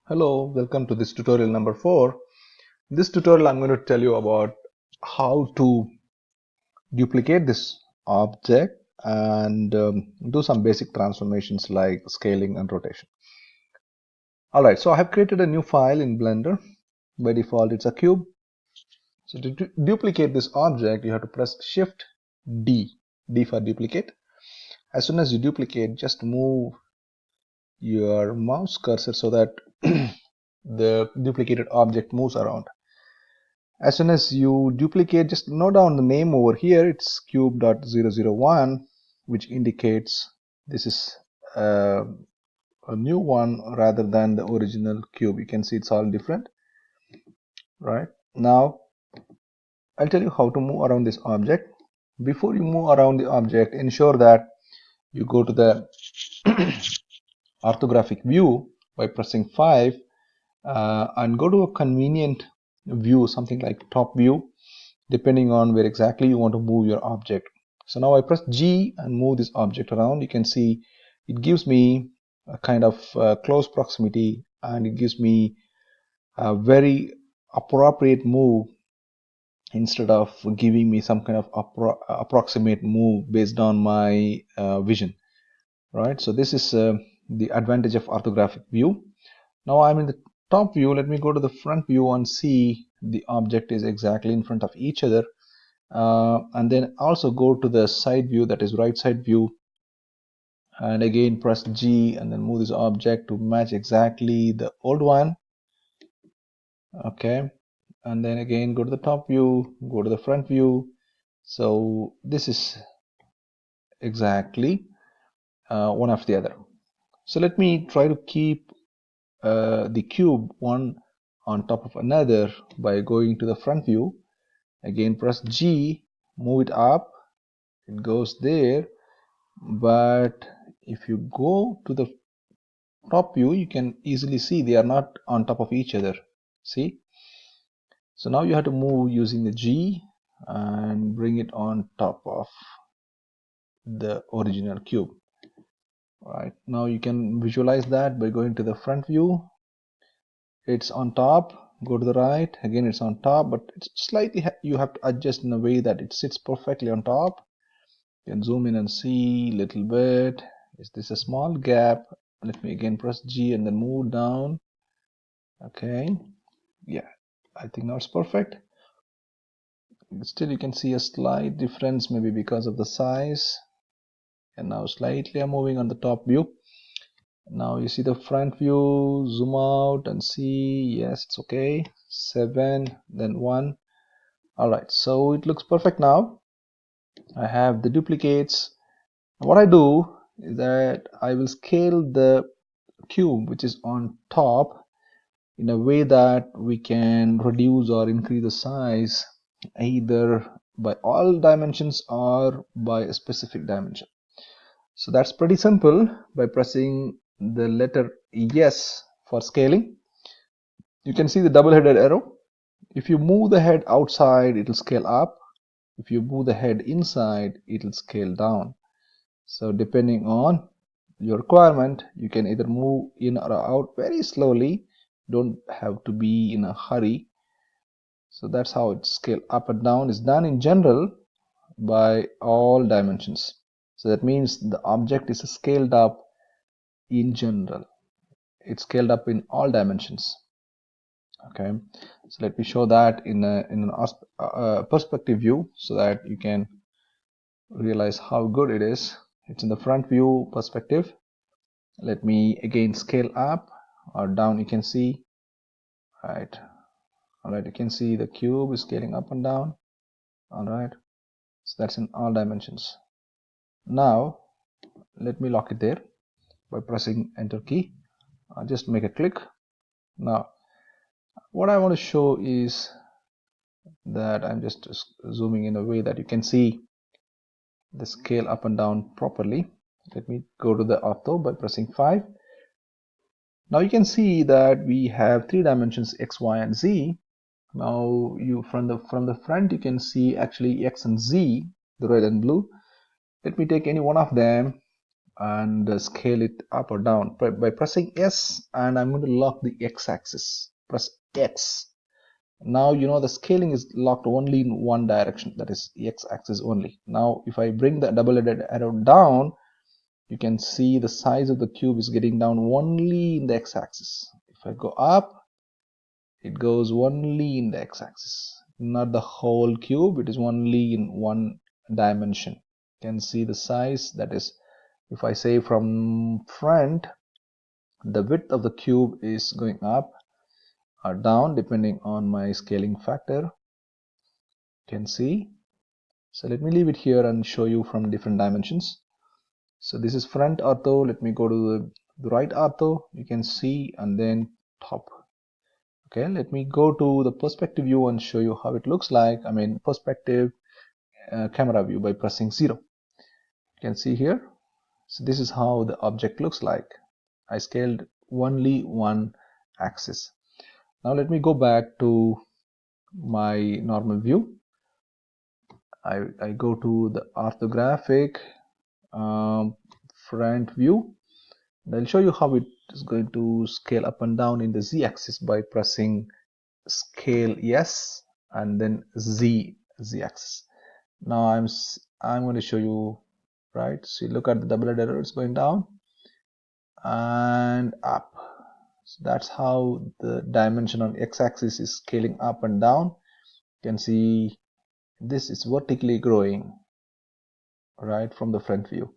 Hello, welcome to this tutorial number 4. In this tutorial, I'm going to tell you about how to duplicate this object and do some basic transformations like scaling and rotation. Alright, so I have created a new file in Blender. By default, it's a cube. So to duplicate this object, you have to press Shift D, D for duplicate. As soon as you duplicate, just move your mouse cursor so that the duplicated object moves around. As soon as you duplicate, just note down the name over here. It's cube.001, which indicates this is a new one rather than the original cube. You can see it's all different, right? Now I'll tell you how to move around this object. Before you move around the object, ensure that you go to the orthographic view by pressing 5 and go to a convenient view, something like top view, depending on where exactly you want to move your object. So now I press G and move this object around. You can see it gives me a kind of close proximity, and it gives me a very appropriate move instead of giving me some kind of approximate move based on my vision, right? So this is the advantage of orthographic view. Now I'm in the top view. Let me go to the front view and see the object is exactly in front of each other. And then also go to the side view, that is right side view, and again press G and then move this object to match exactly the old one. Okay, and then again go to the top view, go to the front view. So this is exactly one after the other. So let me try to keep the cube one on top of another by going to the front view. Again press G, move it up, it goes there. But if you go to the top view, you can easily see they are not on top of each other. See? So now you have to move using the G and bring it on top of the original cube. Right, now you can visualize that by going to the front view. It's on top. Go to the right, again it's on top, but it's slightly you have to adjust in a way that it sits perfectly on top. You can zoom in and see a little bit. Is this a small gap? Let me again press G and then move down. Okay, yeah, I think now it's perfect. Still you can see a slight difference, maybe because of the size. And now slightly I'm moving on the top view. Now you see the front view, zoom out and see, yes, it's okay. 7, then 1. All right, so it looks perfect now. I have the duplicates. What I do is that I will scale the cube which is on top in a way that we can reduce or increase the size either by all dimensions or by a specific dimension. So that's pretty simple. By pressing the letter S for scaling, you can see the double-headed arrow. If you move the head outside, it will scale up. If you move the head inside, it will scale down. So depending on your requirement, you can either move in or out very slowly. Don't have to be in a hurry. So that's how it's scale up and down is done in general by all dimensions. So that means the object is scaled up in general. It's scaled up in all dimensions. Okay, so let me show that in an perspective view so that you can realize how good it is. It's in the front view perspective. Let me again scale up or down. You can see, right? All right, you can see the cube is scaling up and down. All right, so that's in all dimensions. Now let me lock it there by pressing enter key. I'll just make a click. Now what I want to show is that I'm just zooming in a way that you can see the scale up and down properly. Let me go to the ortho by pressing 5. Now you can see that we have 3 dimensions, x, y, and z. Now you from the front you can see actually x and z, the red and blue. Let me take any one of them and scale it up or down by pressing S, and I'm going to lock the x-axis. Press X. Now you know the scaling is locked only in one direction, that is x-axis only. Now if I bring the double-headed arrow down, you can see the size of the cube is getting down only in the x-axis. If I go up, it goes only in the x-axis, not the whole cube. It is only in one dimension. You can see the size, that is, if I say from front, the width of the cube is going up or down depending on my scaling factor. You can see. So let me leave it here and show you from different dimensions. So this is front ortho. Let me go to the right ortho. You can see, and then top. Okay, let me go to the perspective view and show you how it looks like. I mean, perspective camera view by pressing 0. You can see here. So this is how the object looks like. I scaled only one axis. Now let me go back to my normal view. I go to the orthographic front view. And I'll show you how it is going to scale up and down in the z-axis by pressing scale yes and then z-axis. Now I'm going to show you, right? So you look at the double-headed arrow, it's going down and up. So that's how the dimension on x-axis is scaling up and down. You can see this is vertically growing right from the front view.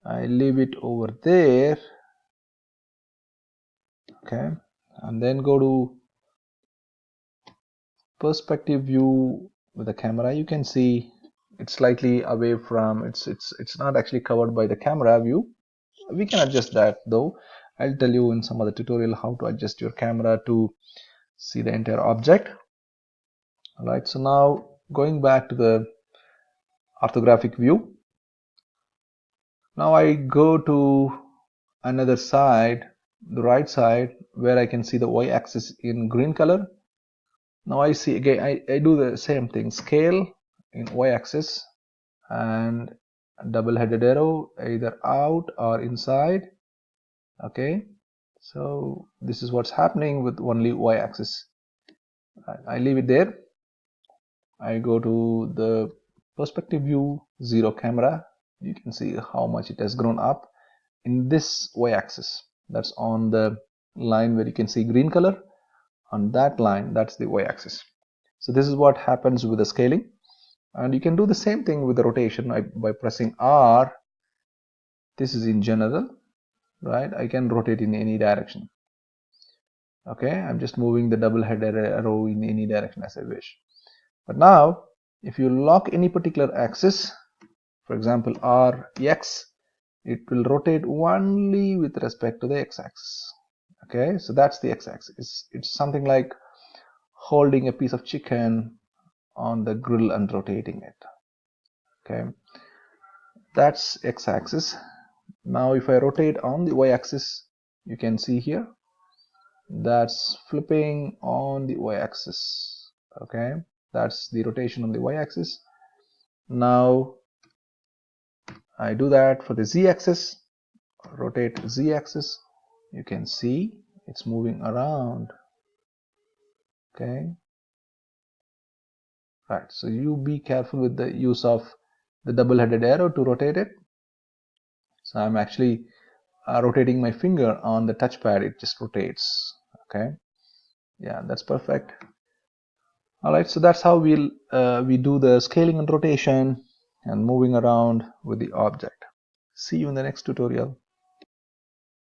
I leave it over there, okay, and then go to perspective view with the camera. You can see it's slightly away from it's not actually covered by the camera view. We can adjust that though. I'll tell you in some other tutorial how to adjust your camera to see the entire object. All right, so now going back to the orthographic view. Now I go to another side, the right side, where I can see the y-axis in green color. Now I see again, I do the same thing, scale in y-axis and double-headed arrow either out or inside. Okay, so this is what's happening with only y-axis. I leave it there. I go to the perspective view, 0 camera. You can see how much it has grown up in this y-axis. That's on the line where you can see green color. On that line, that's the y-axis. So this is what happens with the scaling. And you can do the same thing with the rotation by pressing R. This is in general, right? I can rotate in any direction. Okay, I'm just moving the double-headed arrow in any direction as I wish. But now, if you lock any particular axis, for example Rx, it will rotate only with respect to the x-axis. Okay, so that's the x-axis. It's something like holding a piece of chicken on the grill and rotating it. Okay, that's x-axis. Now if I rotate on the y-axis, you can see here that's flipping on the y-axis. Okay, that's the rotation on the y-axis. Now I do that for the z-axis, rotate z-axis. You can see it's moving around. Okay, right, so you be careful with the use of the double-headed arrow to rotate it. So I'm actually rotating my finger on the touchpad, it just rotates. Okay, yeah, that's perfect. All right, so that's how we do the scaling and rotation and moving around with the object. See you in the next tutorial.